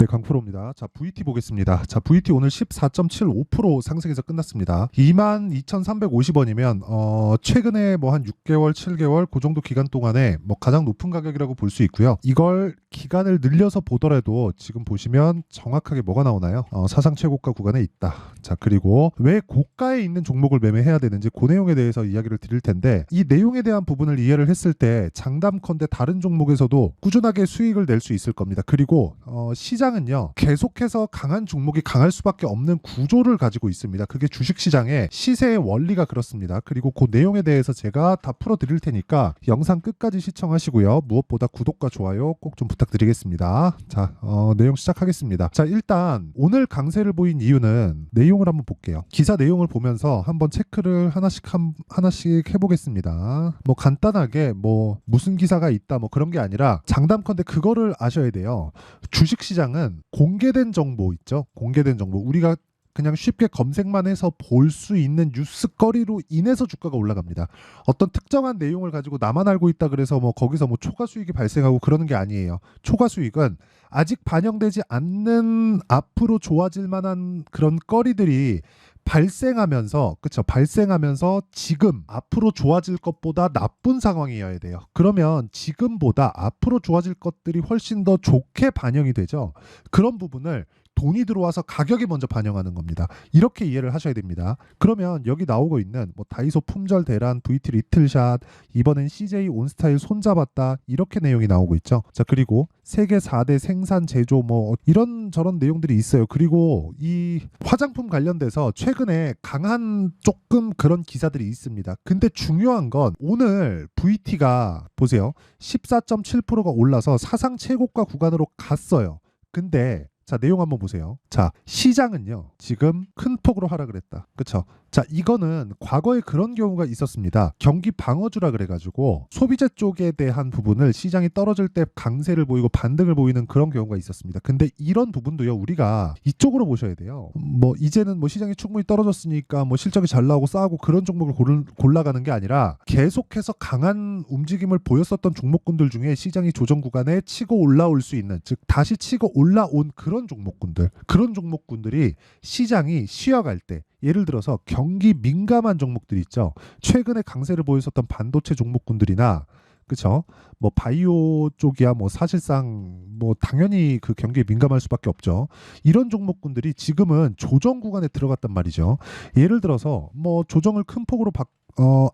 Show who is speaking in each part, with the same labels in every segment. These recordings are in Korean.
Speaker 1: 네, 강프로입니다. 자, VT 보겠습니다. 자, VT 오늘 14.75% 상승해서 끝났습니다. 22,350원이면 최근에 뭐 한 6개월, 7개월 그 정도 기간 동안에 뭐 가장 높은 가격이라고 볼 수 있고요. 이걸 기간을 늘려서 보더라도 지금 보시면 정확하게 뭐가 나오나요? 사상 최고가 구간에 있다. 자, 그리고 왜 고가에 있는 종목을 매매해야 되는지 그 내용에 대해서 이야기를 드릴 텐데, 이 내용에 대한 부분을 이해를 했을 때 장담컨대 다른 종목에서도 꾸준하게 수익을 낼 수 있을 겁니다. 그리고 시장은요, 계속해서 강한 종목이 강할 수밖에 없는 구조를 가지고 있습니다. 그게 주식시장의 시세의 원리가 그렇습니다. 그리고 그 내용에 대해서 제가 다 풀어드릴 테니까 영상 끝까지 시청하시고요. 무엇보다 구독과 좋아요 꼭 좀 부탁드리겠습니다. 자, 내용 시작하겠습니다. 자, 일단 오늘 강세를 보인 이유는 내용을 한번 볼게요. 기사 내용을 보면서 한번 체크를 하나씩 해보겠습니다. 뭐 간단하게 뭐 무슨 기사가 있다 뭐 그런 게 아니라 장담컨대 그거를 아셔야 돼요. 주식시장은 공개된 정보 있죠. 공개된 정보. 우리가 그냥 쉽게 검색만 해서 볼 수 있는 뉴스거리로 인해서 주가가 올라갑니다. 어떤 특정한 내용을 가지고 나만 알고 있다 그래서 뭐 거기서 뭐 초과 수익이 발생하고 그러는 게 아니에요. 초과 수익은 아직 반영되지 않는 앞으로 좋아질 만한 그런 거리들이 발생하면서, 그쵸, 발생하면서 지금 앞으로 좋아질 것보다 나쁜 상황이어야 돼요. 그러면 지금보다 앞으로 좋아질 것들이 훨씬 더 좋게 반영이 되죠. 그런 부분을 돈이 들어와서 가격이 먼저 반영하는 겁니다. 이렇게 이해를 하셔야 됩니다. 그러면 여기 나오고 있는 뭐 다이소 품절 대란, VT 리틀샷, 이번엔 CJ 온스타일 손잡았다, 이렇게 내용이 나오고 있죠. 자, 그리고 세계 4대 생산 제조 뭐 이런저런 내용들이 있어요. 그리고 이 화장품 관련돼서 최근에 강한 조금 그런 기사들이 있습니다. 근데 중요한 건 오늘 VT가 보세요. 14.7%가 올라서 사상 최고가 구간으로 갔어요. 근데 자, 내용 한번 보세요. 자, 시장은요, 지금 큰 폭으로 하락을 했다. 그쵸? 자, 이거는 과거에 그런 경우가 있었습니다. 경기 방어주라 그래가지고 소비재 쪽에 대한 부분을 시장이 떨어질 때 강세를 보이고 반등을 보이는 그런 경우가 있었습니다. 근데 이런 부분도요, 우리가 이쪽으로 보셔야 돼요. 뭐 이제는 뭐 시장이 충분히 떨어졌으니까 뭐 실적이 잘 나오고 싸고 그런 종목을 골라가는 게 아니라 계속해서 강한 움직임을 보였었던 종목군들 중에 시장이 조정 구간에 치고 올라올 수 있는, 즉 다시 치고 올라온 그런 종목군들이 시장이 쉬어갈 때, 예를 들어서 경기 민감한 종목들 있죠. 최근에 강세를 보였었던 반도체 종목군들이나, 그쵸? 뭐 바이오 쪽이야 뭐 사실상 뭐 당연히 그 경기에 민감할 수밖에 없죠. 이런 종목군들이 지금은 조정 구간에 들어갔단 말이죠. 예를 들어서 뭐 조정을 큰 폭으로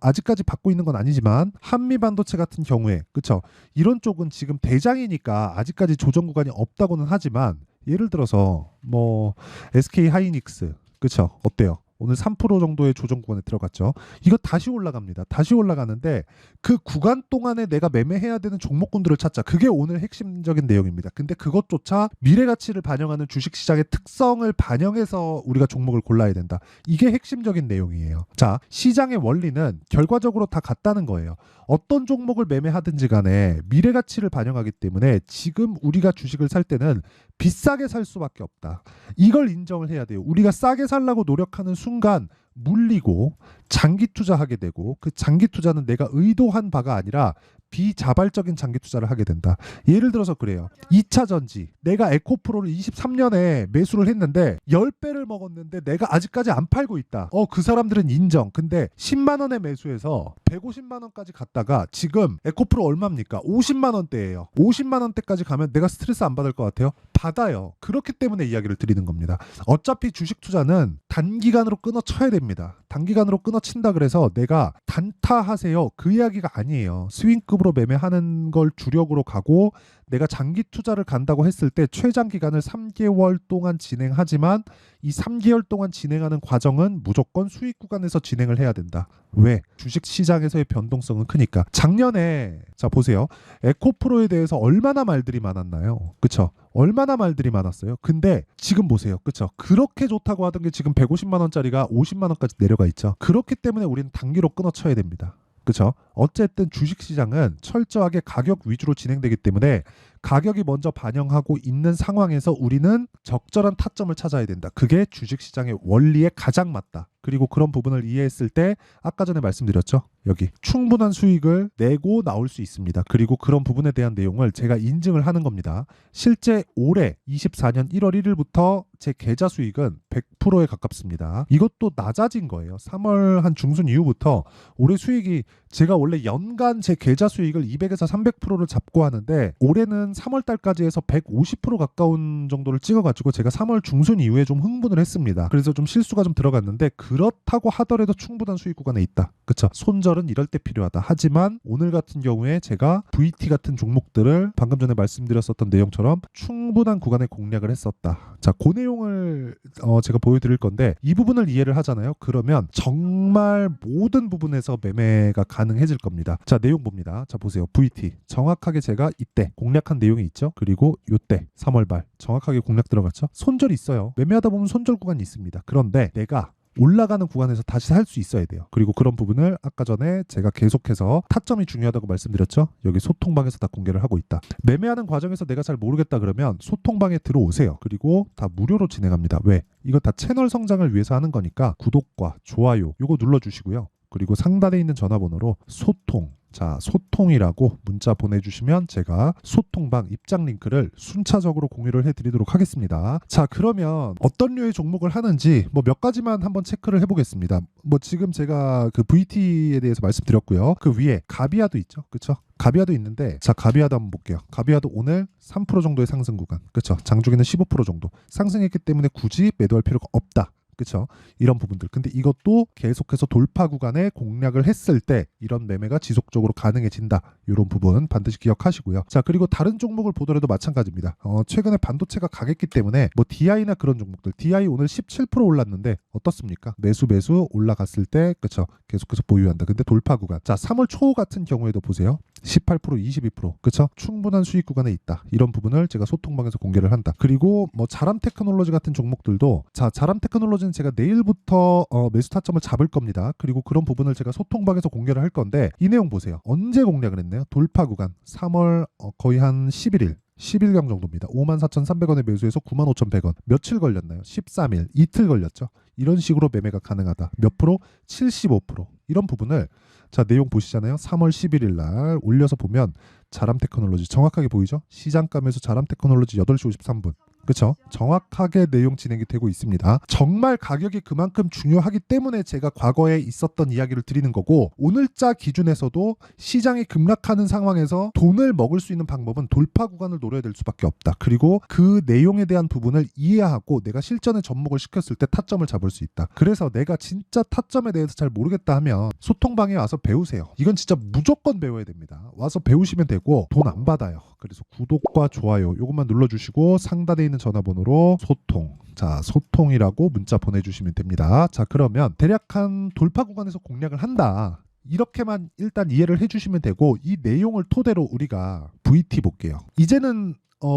Speaker 1: 아직까지 받고 있는 건 아니지만 한미 반도체 같은 경우에, 그쵸? 이런 쪽은 지금 대장이니까 아직까지 조정 구간이 없다고는 하지만, 예를 들어서 뭐 SK 하이닉스, 그쵸? 어때요? 오늘 3% 정도의 조정 구간에 들어갔죠. 이거 다시 올라갑니다. 다시 올라가는데 그 구간 동안에 내가 매매해야 되는 종목군들을 찾자. 그게 오늘 핵심적인 내용입니다. 근데 그것조차 미래 가치를 반영하는 주식시장의 특성을 반영해서 우리가 종목을 골라야 된다. 이게 핵심적인 내용이에요. 자, 시장의 원리는 결과적으로 다 같다는 거예요. 어떤 종목을 매매하든지 간에 미래 가치를 반영하기 때문에 지금 우리가 주식을 살 때는 비싸게 살 수밖에 없다. 이걸 인정을 해야 돼요. 우리가 싸게 살려고 노력하는 순간 물리고 장기 투자하게 되고, 그 장기 투자는 내가 의도한 바가 아니라 비자발적인 장기 투자를 하게 된다. 예를 들어서 그래요. 2차 전지, 내가 에코프로를 23년에 매수를 했는데 10배를 먹었는데 내가 아직까지 안 팔고 있다. 그 사람들은 인정. 근데 10만 원에 매수해서 150만 원까지 갔다가 지금 에코프로 얼마입니까? 50만 원대예요. 50만 원대까지 가면 내가 스트레스 안 받을 것 같아요? 받아요. 그렇기 때문에 이야기를 드리는 겁니다. 어차피 주식 투자는 단기간으로 끊어쳐야 됩니다. 단기간으로 끊어친다 그래서 내가 단타하세요, 그 이야기가 아니에요. 스윙급으로 매매하는 걸 주력으로 가고, 내가 장기 투자를 간다고 했을 때 최장 기간을 3개월 동안 진행하지만 이 3개월 동안 진행하는 과정은 무조건 수익 구간에서 진행을 해야 된다. 왜? 주식 시장에서의 변동성은 크니까. 작년에 자 보세요. 에코프로에 대해서 얼마나 말들이 많았나요? 그쵸? 얼마나 말들이 많았어요. 근데 지금 보세요. 그쵸? 그렇게 좋다고 하던 게 지금 150만 원짜리가 50만 원까지 내려가 있죠. 그렇기 때문에 우리는 단기로 끊어쳐야 됩니다. 그렇죠? 어쨌든 주식시장은 철저하게 가격 위주로 진행되기 때문에 가격이 먼저 반영하고 있는 상황에서 우리는 적절한 타점을 찾아야 된다. 그게 주식시장의 원리에 가장 맞다. 그리고 그런 부분을 이해했을 때 아까 전에 말씀드렸죠. 여기 충분한 수익을 내고 나올 수 있습니다. 그리고 그런 부분에 대한 내용을 제가 인증을 하는 겁니다. 실제 올해 24년 1월 1일부터 제 계좌 수익은 100%에 가깝습니다. 이것도 낮아진 거예요. 3월 한 중순 이후부터 올해 수익이 제가 원래 연간 제 계좌 수익을 200에서 300%를 잡고 하는데 올해는 3월 달까지 해서 150% 가까운 정도를 찍어가지고 제가 3월 중순 이후에 좀 흥분을 했습니다. 그래서 좀 실수가 좀 들어갔는데 그렇다고 하더라도 충분한 수익 구간에 있다. 그쵸? 손절은 이럴 때 필요하다. 하지만 오늘 같은 경우에 제가 VT 같은 종목들을 방금 전에 말씀드렸었던 내용처럼 충분한 구간에 공략을 했었다. 자, 그 내용을 제가 보여드릴 건데 이 부분을 이해를 하잖아요. 그러면 정말 모든 부분에서 매매가 가능해질 겁니다. 자, 내용 봅니다. 자, 보세요. VT 정확하게 제가 이때 공략한 내용이 있죠. 그리고 이때 3월 말 정확하게 공략 들어갔죠. 손절이 있어요. 매매하다 보면 손절 구간이 있습니다. 그런데 내가 올라가는 구간에서 다시 살 수 있어야 돼요. 그리고 그런 부분을 아까 전에 제가 계속해서 타점이 중요하다고 말씀드렸죠. 여기 소통방에서 다 공개를 하고 있다. 매매하는 과정에서 내가 잘 모르겠다 그러면 소통방에 들어오세요. 그리고 다 무료로 진행합니다. 왜? 이거 다 채널 성장을 위해서 하는 거니까 구독과 좋아요 요거 눌러주시고요. 그리고 상단에 있는 전화번호로 소통, 자, 소통이라고 문자 보내주시면 제가 소통방 입장 링크를 순차적으로 공유를 해드리도록 하겠습니다. 자, 그러면 어떤 류의 종목을 하는지 뭐 몇 가지만 한번 체크를 해보겠습니다. 뭐 지금 제가 그 VT에 대해서 말씀드렸고요. 그 위에 가비아도 있죠, 그렇죠? 가비아도 있는데, 자, 가비아도 한번 볼게요. 가비아도 오늘 3% 정도의 상승 구간, 그렇죠? 장중에는 15% 정도 상승했기 때문에 굳이 매도할 필요가 없다. 그렇죠? 이런 부분들. 근데 이것도 계속해서 돌파 구간에 공략을 했을 때 이런 매매가 지속적으로 가능해진다. 이런 부분 반드시 기억하시고요. 자, 그리고 다른 종목을 보더라도 마찬가지입니다. 최근에 반도체가 강했기 때문에 뭐 DI나 그런 종목들, DI 오늘 17% 올랐는데 어떻습니까? 매수 올라갔을 때 그렇죠? 계속해서 보유한다. 근데 돌파 구간. 자, 3월 초 같은 경우에도 보세요. 18%, 22%, 그렇죠? 충분한 수익 구간에 있다. 이런 부분을 제가 소통방에서 공개를 한다. 그리고 뭐 자람 테크놀로지 같은 종목들도, 자, 자람 테크놀로지는 제가 내일부터 매수 타점을 잡을 겁니다. 그리고 그런 부분을 제가 소통방에서 공개를 할 건데 이 내용 보세요. 언제 공략을 했네요? 돌파 구간 3월 거의 한 11일 10일경 정도입니다. 54,300원에 매수해서 95,100원. 며칠 걸렸나요? 13일. 이틀 걸렸죠. 이런 식으로 매매가 가능하다. 몇 프로? 75%. 이런 부분을, 자, 내용 보시잖아요. 3월 11일 날 올려서 보면 자람 테크놀로지 정확하게 보이죠? 시장감에서 자람 테크놀로지 8시 53분. 그렇죠? 정확하게 내용 진행이 되고 있습니다. 정말 가격이 그만큼 중요하기 때문에 제가 과거에 있었던 이야기를 드리는 거고, 오늘자 기준에서도 시장이 급락하는 상황에서 돈을 먹을 수 있는 방법은 돌파 구간을 노려야 될 수밖에 없다. 그리고 그 내용에 대한 부분을 이해하고 내가 실전에 접목을 시켰을 때 타점을 잡을 수 있다. 그래서 내가 진짜 타점에 대해서 잘 모르겠다 하면 소통방에 와서 배우세요. 이건 진짜 무조건 배워야 됩니다. 와서 배우시면 되고 돈 안 받아요. 그래서 구독과 좋아요 요것만 눌러주시고 상단에 있는 전화번호로 소통, 자, 소통이라고 문자 보내주시면 됩니다. 자, 그러면 대략 한 돌파 구간에서 공략을 한다. 이렇게만 일단 이해를 해주시면 되고, 이 내용을 토대로 우리가 VT 볼게요. 이제는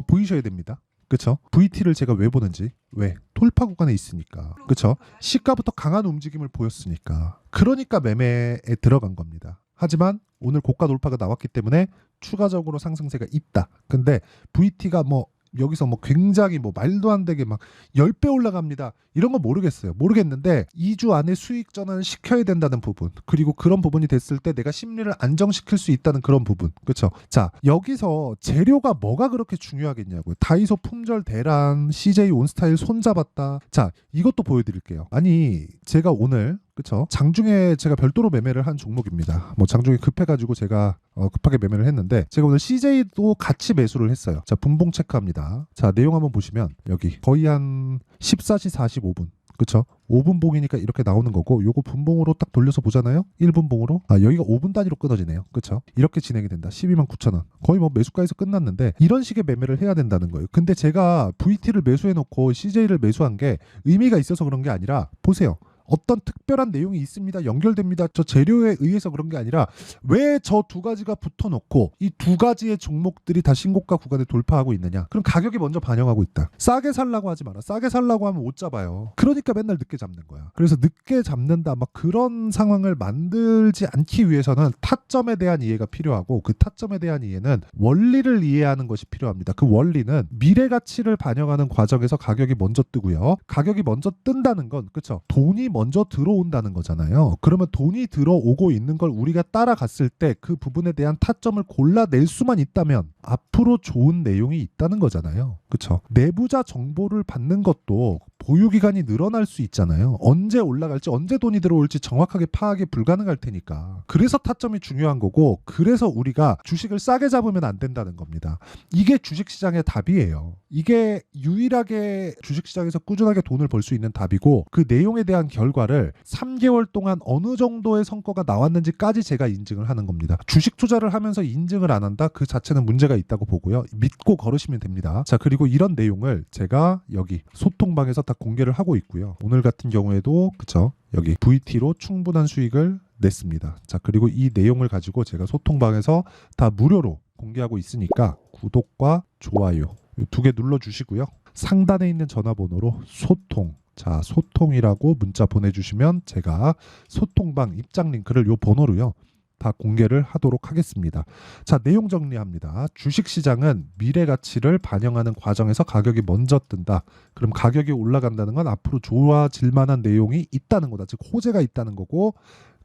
Speaker 1: 보이셔야 됩니다. 그쵸? VT를 제가 왜 보는지. 왜? 돌파 구간에 있으니까. 그쵸? 시가부터 강한 움직임을 보였으니까. 그러니까 매매에 들어간 겁니다. 하지만 오늘 고가 돌파가 나왔기 때문에 추가적으로 상승세가 있다. 근데 VT가 뭐 여기서 뭐 굉장히 뭐 말도 안 되게 막 10배 올라갑니다. 이런 거 모르겠어요. 모르겠는데 2주 안에 수익 전환을 시켜야 된다는 부분, 그리고 그런 부분이 됐을 때 내가 심리를 안정시킬 수 있다는 그런 부분. 그렇죠? 자, 여기서 재료가 뭐가 그렇게 중요하겠냐고요. 다이소 품절 대란, CJ 온스타일 손잡았다. 자, 이것도 보여드릴게요. 아니, 제가 오늘, 그쵸? 장중에 제가 별도로 매매를 한 종목입니다. 뭐 장중에 급해가지고 제가 급하게 매매를 했는데, 제가 오늘 CJ도 같이 매수를 했어요. 자, 분봉 체크합니다. 자, 내용 한번 보시면 여기 거의 한 14시 45분. 그쵸? 5분 봉이니까 이렇게 나오는 거고, 요거 분봉으로 딱 돌려서 보잖아요. 1분 봉으로. 아, 여기가 5분 단위로 끊어지네요. 그쵸? 이렇게 진행이 된다. 129,000원. 거의 뭐 매수가에서 끝났는데 이런 식의 매매를 해야 된다는 거예요. 근데 제가 VT를 매수해놓고 CJ를 매수한 게 의미가 있어서 그런 게 아니라, 보세요. 어떤 특별한 내용이 있습니다. 연결됩니다. 저 재료에 의해서 그런 게 아니라 왜 저 두 가지가 붙어놓고 이 두 가지의 종목들이 다 신고가 구간에 돌파하고 있느냐. 그럼 가격이 먼저 반영하고 있다. 싸게 살라고 하지 마라. 싸게 살라고 하면 못 잡아요. 그러니까 맨날 늦게 잡는 거야. 그래서 늦게 잡는다, 막 그런 상황을 만들지 않기 위해서는 타점에 대한 이해가 필요하고, 그 타점에 대한 이해는 원리를 이해하는 것이 필요합니다. 그 원리는 미래 가치를 반영하는 과정에서 가격이 먼저 뜨고요. 가격이 먼저 뜬다는 건, 그렇죠? 돈이 먼저 먼저 들어온다는 거잖아요. 그러면 돈이 들어오고 있는 걸 우리가 따라갔을 때 그 부분에 대한 타점을 골라낼 수만 있다면 앞으로 좋은 내용이 있다는 거잖아요. 그렇죠? 내부자 정보를 받는 것도 보유기간이 늘어날 수 있잖아요. 언제 올라갈지 언제 돈이 들어올지 정확하게 파악이 불가능할 테니까. 그래서 타점이 중요한 거고, 그래서 우리가 주식을 싸게 잡으면 안 된다는 겁니다. 이게 주식시장의 답이에요. 이게 유일하게 주식시장에서 꾸준하게 돈을 벌 수 있는 답이고, 그 내용에 대한 결과를 3개월 동안 어느 정도의 성과가 나왔는지까지 제가 인증을 하는 겁니다. 주식 투자를 하면서 인증을 안 한다? 그 자체는 문제가 있다고 보고요. 믿고 걸으시면 됩니다. 자, 그리고 이런 내용을 제가 여기 소통방에서 다 공개를 하고 있고요. 오늘 같은 경우에도 그쵸, 여기 VT로 충분한 수익을 냈습니다. 자, 그리고 이 내용을 가지고 제가 소통방에서 다 무료로 공개하고 있으니까 구독과 좋아요 두 개 눌러주시고요. 상단에 있는 전화번호로 소통, 자, 소통이라고 문자 보내주시면 제가 소통방 입장 링크를 요 번호로요 다 공개를 하도록 하겠습니다. 자, 내용 정리합니다. 주식시장은 미래 가치를 반영하는 과정에서 가격이 먼저 뜬다. 그럼 가격이 올라간다는 건 앞으로 좋아질 만한 내용이 있다는 거다. 즉 호재가 있다는 거고,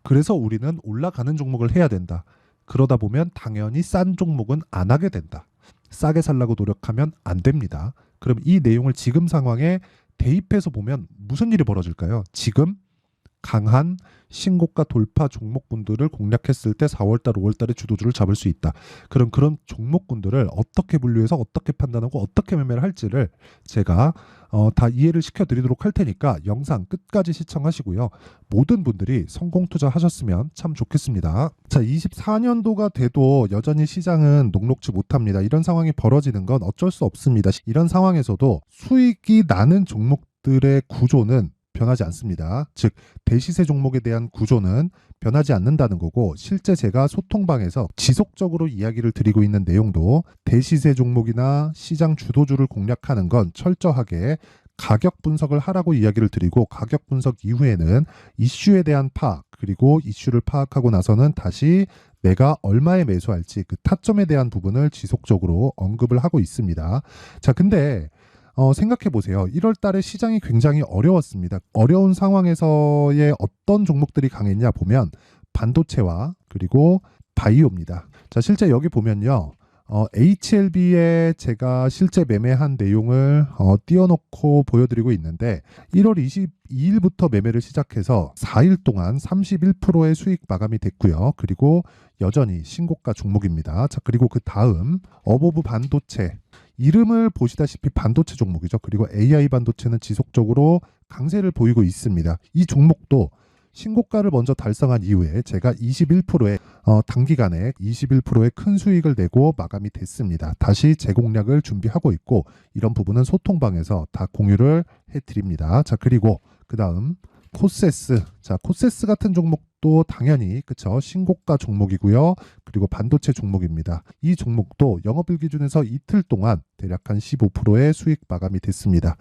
Speaker 1: 그래서 우리는 올라가는 종목을 해야 된다. 그러다 보면 당연히 싼 종목은 안 하게 된다. 싸게 살라고 노력하면 안 됩니다. 그럼 이 내용을 지금 상황에 대입해서 보면 무슨 일이 벌어질까요? 지금 강한 신고가 돌파 종목군들을 공략했을 때 4월달, 5월달에 주도주를 잡을 수 있다. 그럼 그런 종목군들을 어떻게 분류해서 어떻게 판단하고 어떻게 매매를 할지를 제가 다 이해를 시켜드리도록 할 테니까 영상 끝까지 시청하시고요. 모든 분들이 성공 투자하셨으면 참 좋겠습니다. 자, 24년도가 돼도 여전히 시장은 녹록지 못합니다. 이런 상황이 벌어지는 건 어쩔 수 없습니다. 이런 상황에서도 수익이 나는 종목들의 구조는 변하지 않습니다. 즉 대시세 종목에 대한 구조는 변하지 않는다는 거고, 실제 제가 소통방에서 지속적으로 이야기를 드리고 있는 내용도 대시세 종목이나 시장 주도주를 공략하는 건 철저하게 가격 분석을 하라고 이야기를 드리고, 가격 분석 이후에는 이슈에 대한 파악, 그리고 이슈를 파악하고 나서는 다시 내가 얼마에 매수할지 그 타점에 대한 부분을 지속적으로 언급을 하고 있습니다. 자, 근데 생각해 보세요. 1월 달에 시장이 굉장히 어려웠습니다. 어려운 상황에서의 어떤 종목들이 강했냐 보면 반도체와 그리고 바이오입니다. 자, 실제 여기 보면요. HLB에 제가 실제 매매한 내용을 띄워놓고 보여드리고 있는데, 1월 22일부터 매매를 시작해서 4일 동안 31%의 수익 마감이 됐고요. 그리고 여전히 신고가 종목입니다. 자, 그리고 그 다음 어보브 반도체, 이름을 보시다시피 반도체 종목이죠. 그리고 AI 반도체는 지속적으로 강세를 보이고 있습니다. 이 종목도 신고가를 먼저 달성한 이후에 제가 21%의 단기간에 21%의 큰 수익을 내고 마감이 됐습니다. 다시 재공략을 준비하고 있고, 이런 부분은 소통방에서 다 공유를 해드립니다. 자, 그리고 그 다음 코세스. 자, 코세스 같은 종목도 당연히 그쵸, 신고가 종목이고요. 그리고 반도체 종목입니다. 이 종목도 영업일 기준에서 이틀 동안 대략 한 15%의 수익 마감이 됐습니다.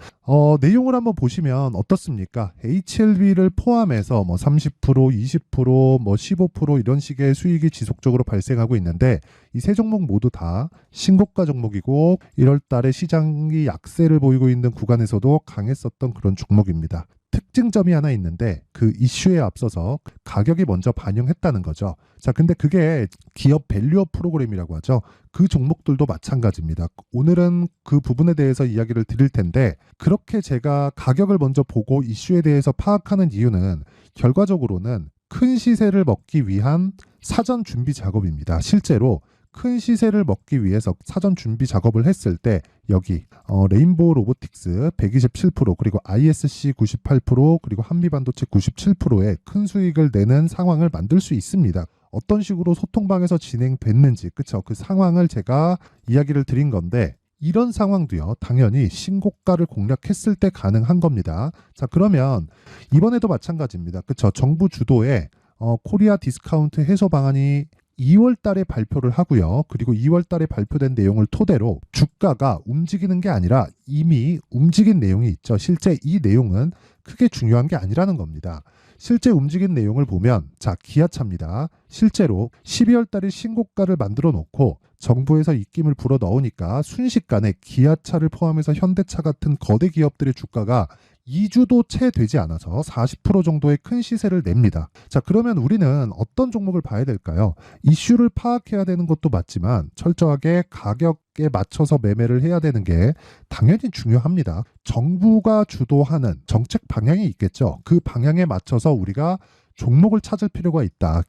Speaker 1: 내용을 한번 보시면 어떻습니까? HLB를 포함해서 뭐 30%, 20%, 뭐 15% 이런 식의 수익이 지속적으로 발생하고 있는데, 이 세 종목 모두 다 신고가 종목이고 1월 달에 시장이 약세를 보이고 있는 구간에서도 강했었던 그런 종목입니다. 특징점이 하나 있는데, 그 이슈에 앞서서 가격이 먼저 반영했다는 거죠. 자, 근데 그게 기업 밸류업 프로그램이라고 하죠. 그 종목들도 마찬가지입니다. 오늘은 그 부분에 대해서 이야기를 드릴 텐데, 그렇게 제가 가격을 먼저 보고 이슈에 대해서 파악하는 이유는 결과적으로는 큰 시세를 먹기 위한 사전 준비 작업입니다. 실제로 큰 시세를 먹기 위해서 사전 준비 작업을 했을 때 여기 레인보우 로보틱스 127%, 그리고 ISC 98%, 그리고 한미반도체 97%의 큰 수익을 내는 상황을 만들 수 있습니다. 어떤 식으로 소통방에서 진행됐는지, 그쵸? 그 상황을 제가 이야기를 드린 건데, 이런 상황도요 당연히 신고가를 공략했을 때 가능한 겁니다. 자, 그러면 이번에도 마찬가지입니다. 그쵸? 정부 주도의 코리아 디스카운트 해소 방안이 2월 달에 발표를 하고요. 그리고 2월 달에 발표된 내용을 토대로 주가가 움직이는 게 아니라 이미 움직인 내용이 있죠. 실제 이 내용은 크게 중요한 게 아니라는 겁니다. 실제 움직인 내용을 보면, 자, 기아차입니다. 실제로 12월 달에 신고가를 만들어 놓고 정부에서 입김을 불어 넣으니까 순식간에 기아차를 포함해서 현대차 같은 거대 기업들의 주가가 2주도 채 되지 않아서 40% 정도의 큰 시세를 냅니다. 자, 그러면 우리는 어떤 종목을 봐야 될까요? 이슈를 파악해야 되는 것도 맞지만 철저하게 가격에 맞춰서 매매를 해야 되는 게 당연히 중요합니다. 정부가 주도하는 정책 방향이 있겠죠. 그 방향에 맞춰서 우리가 종목을 찾을 필요가 있다.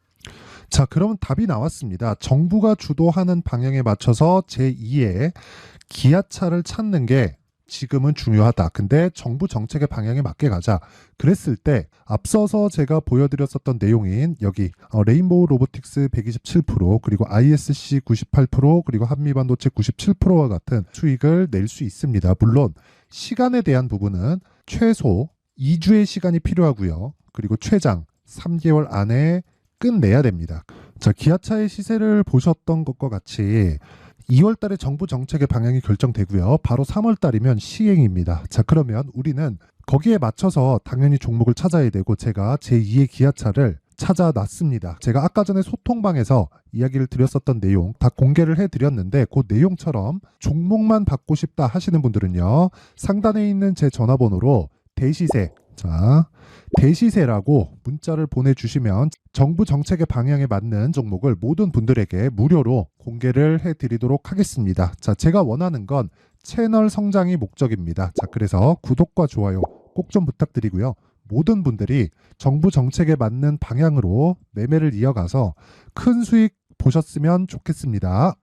Speaker 1: 자, 그러면 답이 나왔습니다. 정부가 주도하는 방향에 맞춰서 제2의 기아차를 찾는 게 지금은 중요하다. 근데 정부 정책의 방향에 맞게 가자. 그랬을 때 앞서서 제가 보여드렸었던 내용인 여기 레인보우 로보틱스 127% 그리고 ISC 98% 그리고 한미반도체 97%와 같은 수익을 낼 수 있습니다. 물론 시간에 대한 부분은 최소 2주의 시간이 필요하고요. 그리고 최장 3개월 안에 끝내야 됩니다. 자, 기아차의 시세를 보셨던 것과 같이 2월 달에 정부 정책의 방향이 결정되고요. 바로 3월 달이면 시행입니다. 자, 그러면 우리는 거기에 맞춰서 당연히 종목을 찾아야 되고 제가 제2의 기아차를 찾아놨습니다. 제가 아까 전에 소통방에서 이야기를 드렸었던 내용 다 공개를 해드렸는데 그 내용처럼 종목만 받고 싶다 하시는 분들은요. 상단에 있는 제 전화번호로 대시세, 자, 대시세라고 문자를 보내주시면 정부 정책의 방향에 맞는 종목을 모든 분들에게 무료로 공개를 해드리도록 하겠습니다. 자, 제가 원하는 건 채널 성장이 목적입니다. 자, 그래서 구독과 좋아요 꼭 좀 부탁드리고요. 모든 분들이 정부 정책에 맞는 방향으로 매매를 이어가서 큰 수익 보셨으면 좋겠습니다.